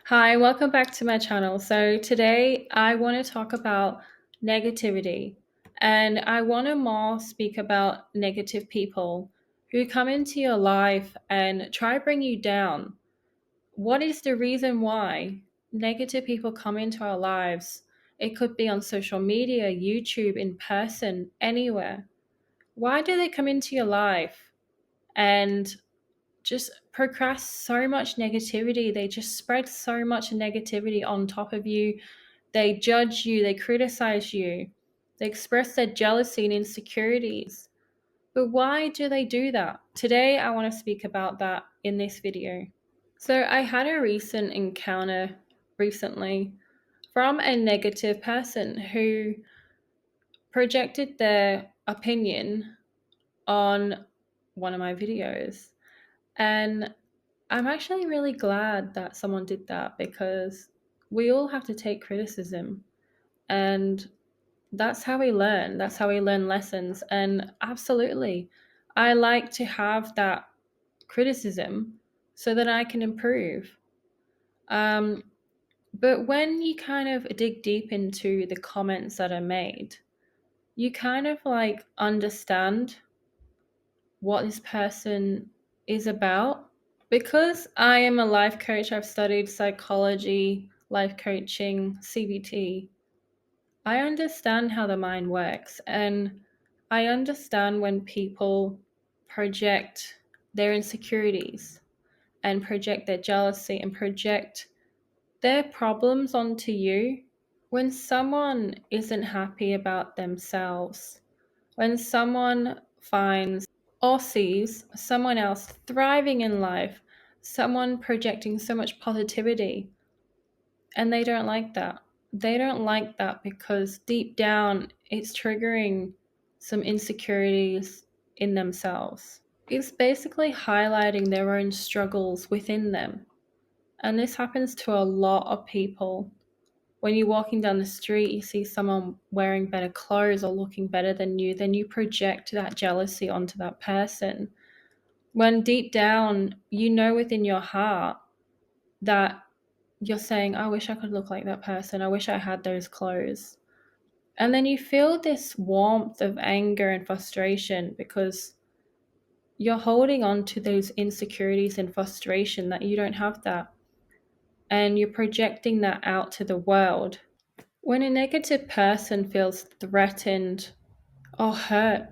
Hi, welcome back to my channel. So today I want to talk about negativity, and I want to more speak about negative people who come into your life and try bring you down. What is the reason why negative people come into our lives? It could be on social media, YouTube, in person, anywhere. Why do they come into your life and just procrast so much negativity? They just spread so much negativity on top of you. They judge you, they criticize you, they express their jealousy and insecurities. But why do they do that? Today, I want to speak about that in this video. So, I had a recent encounter recently from a negative person who projected their opinion on one of my videos. And I'm actually really glad that someone did that because we all have to take criticism, and that's how we learn. That's how we learn lessons. And absolutely, I like to have that criticism so that I can improve. Um, but when you kind of dig deep into the comments that are made, you kind of like understand what this person is about. Because I am a life coach, I've studied psychology, life coaching, CBT. I understand how the mind works, and I understand when people project their insecurities and project their jealousy and project their problems onto you. When someone isn't happy about themselves, when someone finds or sees someone else thriving in life, someone projecting so much positivity, and they don't like that. They don't like that because deep down it's triggering some insecurities in themselves. It's basically highlighting their own struggles within them. And this happens to a lot of people. When you're walking down the street, you see someone wearing better clothes or looking better than you, then you project that jealousy onto that person. When deep down, you know within your heart that you're saying, I wish I could look like that person. I wish I had those clothes. And then you feel this warmth of anger and frustration because you're holding on to those insecurities and frustration that you don't have that. And you're projecting that out to the world. When a negative person feels threatened or hurt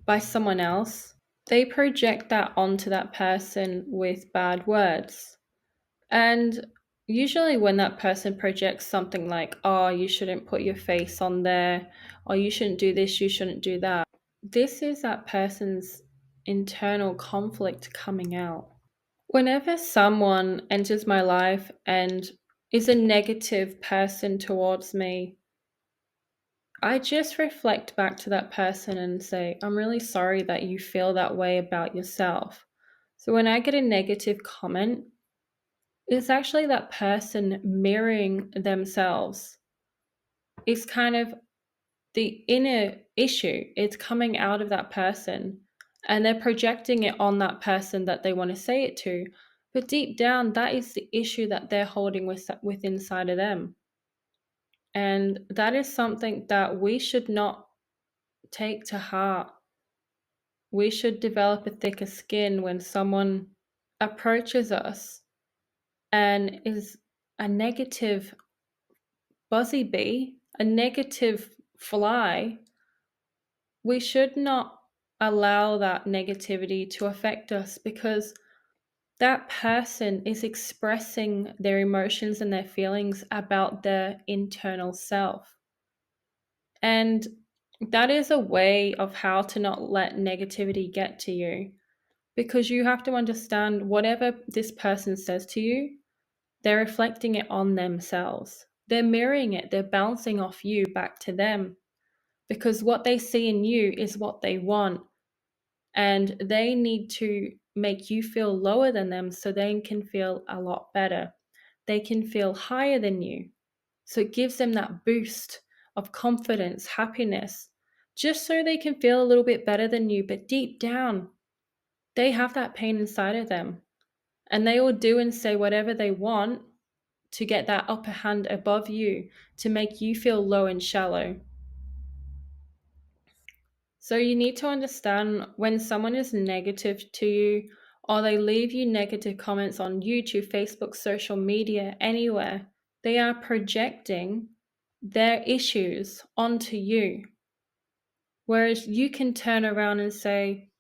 by someone else, they project that onto that person with bad words. And usually, when that person projects something like, oh, you shouldn't put your face on there, or you shouldn't do this, you shouldn't do that, this is that person's internal conflict coming out. Whenever someone enters my life and is a negative person towards me, I just reflect back to that person and say, I'm really sorry that you feel that way about yourself. So when I get a negative comment, it's actually that person mirroring themselves. It's kind of the inner issue. It's coming out of that person, and they're projecting it on that person that they want to say it to. But deep down, that is the issue that they're holding with inside of them. And that is something that we should not take to heart. We should develop a thicker skin when someone approaches us and is a negative buzzy bee, a negative fly. We should not allow that negativity to affect us because that person is expressing their emotions and their feelings about their internal self. And that is a way of how to not let negativity get to you, because you have to understand whatever this person says to you, they're reflecting it on themselves. They're mirroring it, they're bouncing off you back to them, because what they see in you is what they want. And they need to make you feel lower than them so they can feel a lot better. They can feel higher than you. So it gives them that boost of confidence, happiness, just so they can feel a little bit better than you. But deep down, they have that pain inside of them. And they will do and say whatever they want to get that upper hand above you, to make you feel low and shallow. So you need to understand when someone is negative to you, or they leave you negative comments on YouTube, Facebook, social media, anywhere, they are projecting their issues onto you. Whereas you can turn around and say,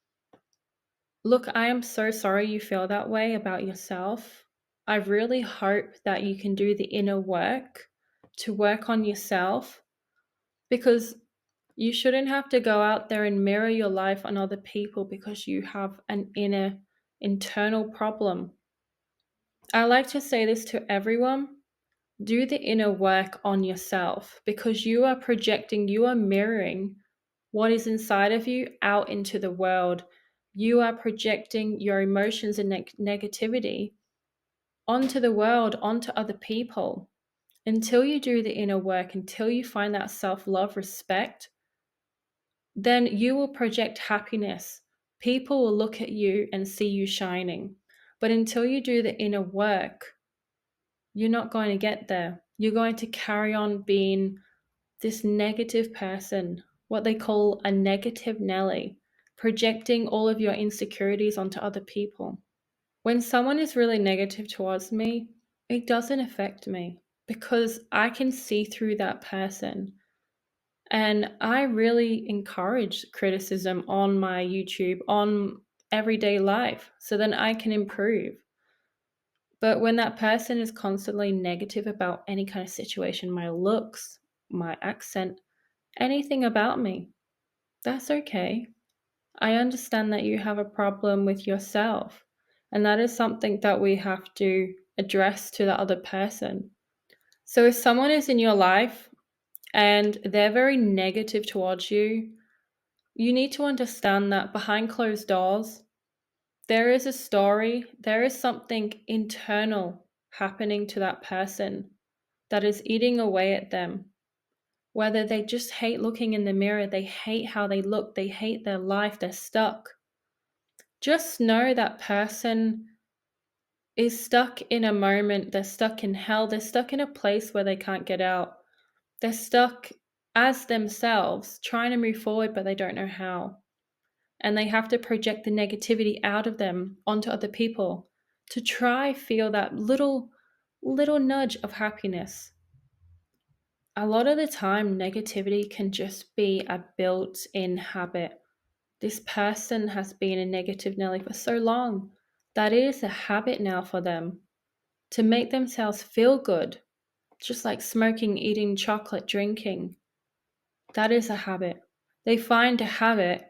look, I am so sorry you feel that way about yourself. I really hope that you can do the inner work to work on yourself, because you shouldn't have to go out there and mirror your life on other people because you have an inner internal problem. I like to say this to everyone: do the inner work on yourself, because you are projecting, you are mirroring what is inside of you out into the world. You are projecting your emotions and negativity onto the world, onto other people. Until you do the inner work, until you find that self-love, respect, then you will project happiness. People will look at you and see you shining. But until you do the inner work, you're not going to get there. You're going to carry on being this negative person, what they call a negative Nelly, projecting all of your insecurities onto other people. When someone is really negative towards me, it doesn't affect me because I can see through that person. And I really encourage criticism on my YouTube, on everyday life, so then I can improve. But when that person is constantly negative about any kind of situation, my looks, my accent, anything about me, that's okay. I understand that you have a problem with yourself, and that is something that we have to address to the other person. So if someone is in your life and they're very negative towards you, you need to understand that behind closed doors, there is a story, there is something internal happening to that person that is eating away at them. Whether they just hate looking in the mirror, they hate how they look, they hate their life, they're stuck. Just know that person is stuck in a moment, they're stuck in hell, they're stuck in a place where they can't get out. They're stuck as themselves, trying to move forward, but they don't know how. And they have to project the negativity out of them onto other people to try feel that little nudge of happiness. A lot of the time, negativity can just be a built-in habit. This person has been a negative Nelly for so long that it is a habit now for them to make themselves feel good, just like smoking, eating chocolate, drinking. That is a habit. They find a habit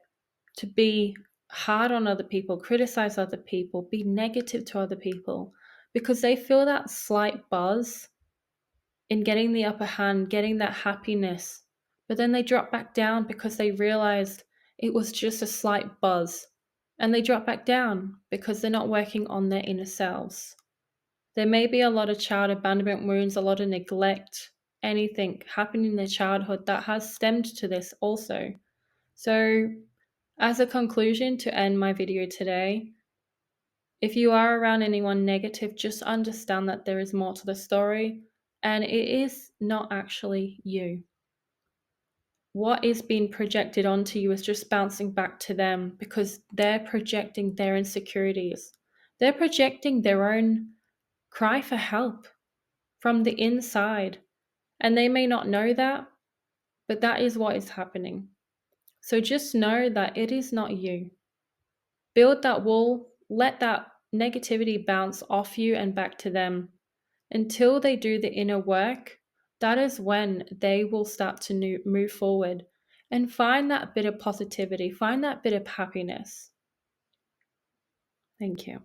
to be hard on other people, criticize other people, be negative to other people, because they feel that slight buzz in getting the upper hand, getting that happiness. But then they drop back down because they realized it was just a slight buzz. And they drop back down because they're not working on their inner selves. There may be a lot of child abandonment wounds, a lot of neglect, anything happening in their childhood that has stemmed to this also. So, as a conclusion to end my video today, if you are around anyone negative, just understand that there is more to the story and it is not actually you. What is being projected onto you is just bouncing back to them because they're projecting their insecurities. They're projecting their own cry for help from the inside. And they may not know that, but that is what is happening. So just know that it is not you. Build that wall, let that negativity bounce off you and back to them. Until they do the inner work, that is when they will start to move forward and find that bit of positivity, find that bit of happiness. Thank you.